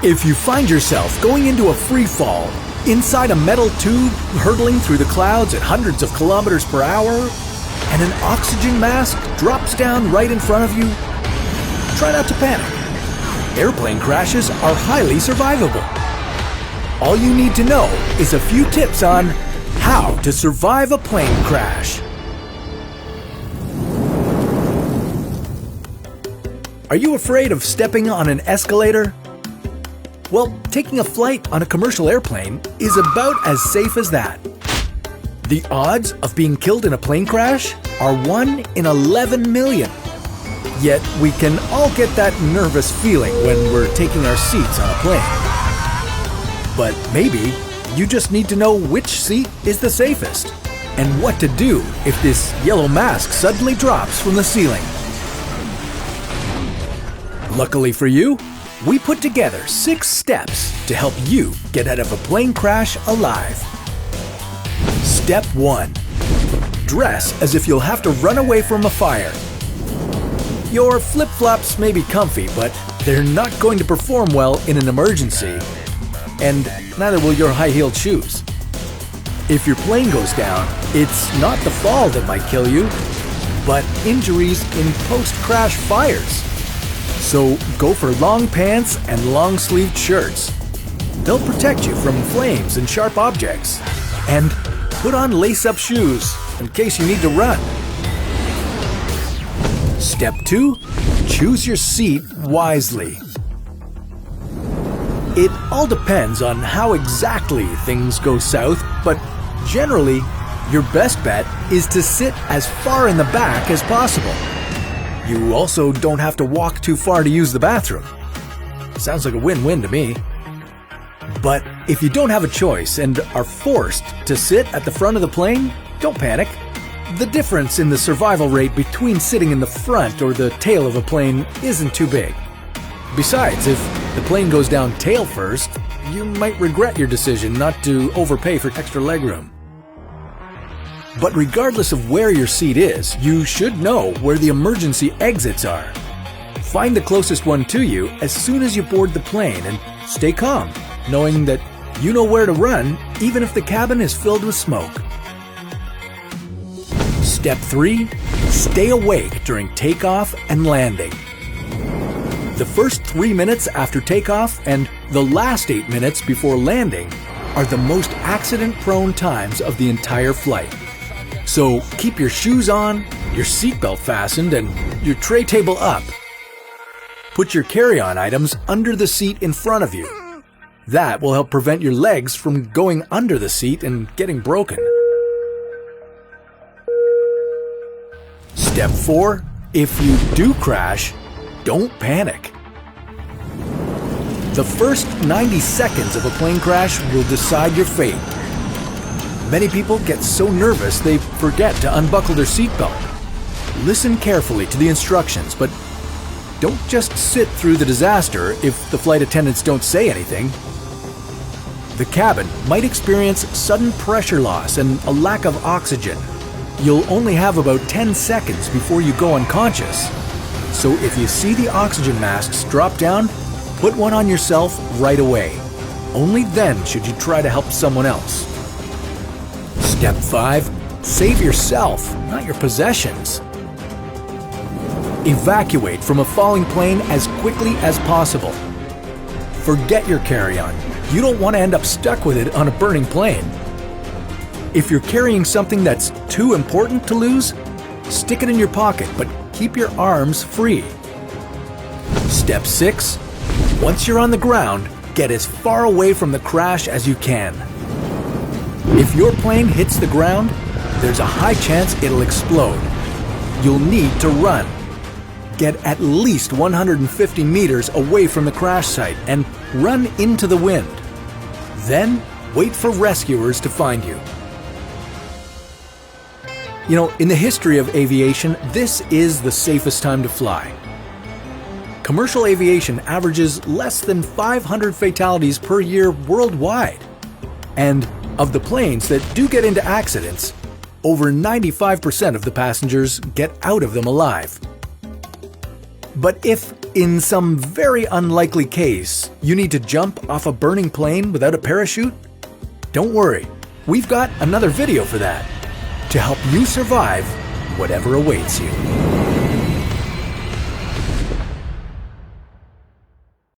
If you find yourself going into a free fall, inside a metal tube hurtling through the clouds at hundreds of kilometers per hour, and an oxygen mask drops down right in front of you, try not to panic. Airplane crashes are highly survivable. All you need to know is a few tips on how to survive a plane crash. Are you afraid of stepping on an escalator? Well, taking a flight on a commercial airplane is about as safe as that. The odds of being killed in a plane crash are 1 in 11 million. Yet we can all get that nervous feeling when we're taking our seats on a plane. But maybe you just need to know which seat is the safest and what to do if this yellow mask suddenly drops from the ceiling. Luckily for you, we put together 6 steps to help you get out of a plane crash alive. Step 1. Dress as if you'll have to run away from a fire. Your flip-flops may be comfy, but they're not going to perform well in an emergency, and neither will your high-heeled shoes. If your plane goes down, it's not the fall that might kill you, but injuries in post-crash fires. So go for long pants and long-sleeved shirts. They'll protect you from flames and sharp objects. And put on lace-up shoes in case you need to run. Step 2. Choose your seat wisely. It all depends on how exactly things go south, but generally, your best bet is to sit as far in the back as possible. You also don't have to walk too far to use the bathroom. Sounds like a win-win to me. But if you don't have a choice and are forced to sit at the front of the plane, don't panic. The difference in the survival rate between sitting in the front or the tail of a plane isn't too big. Besides, if the plane goes down tail first, you might regret your decision not to overpay for extra legroom. But regardless of where your seat is, you should know where the emergency exits are. Find the closest one to you as soon as you board the plane and stay calm, knowing that you know where to run even if the cabin is filled with smoke. Step 3. Stay awake during takeoff and landing. The first 3 minutes after takeoff and the last 8 minutes before landing are the most accident-prone times of the entire flight. So keep your shoes on, your seatbelt fastened, and your tray table up. Put your carry-on items under the seat in front of you. That will help prevent your legs from going under the seat and getting broken. Step 4. If you do crash, don't panic. The first 90 seconds of a plane crash will decide your fate. Many people get so nervous they forget to unbuckle their seatbelt. Listen carefully to the instructions, but don't just sit through the disaster if the flight attendants don't say anything. The cabin might experience sudden pressure loss and a lack of oxygen. You'll only have about 10 seconds before you go unconscious. So if you see the oxygen masks drop down, put one on yourself right away. Only then should you try to help someone else. Step 5. Save yourself, not your possessions. Evacuate from a falling plane as quickly as possible. Forget your carry-on. You don't want to end up stuck with it on a burning plane. If you're carrying something that's too important to lose, stick it in your pocket, but keep your arms free. Step 6. Once you're on the ground, get as far away from the crash as you can. If your plane hits the ground, there's a high chance it'll explode. You'll need to run. Get at least 150 meters away from the crash site and run into the wind. Then, wait for rescuers to find you. You know, in the history of aviation, this is the safest time to fly. Commercial aviation averages less than 500 fatalities per year worldwide. And of the planes that do get into accidents, over 95% of the passengers get out of them alive. But if, in some very unlikely case, you need to jump off a burning plane without a parachute, don't worry, we've got another video for that, to help you survive whatever awaits you.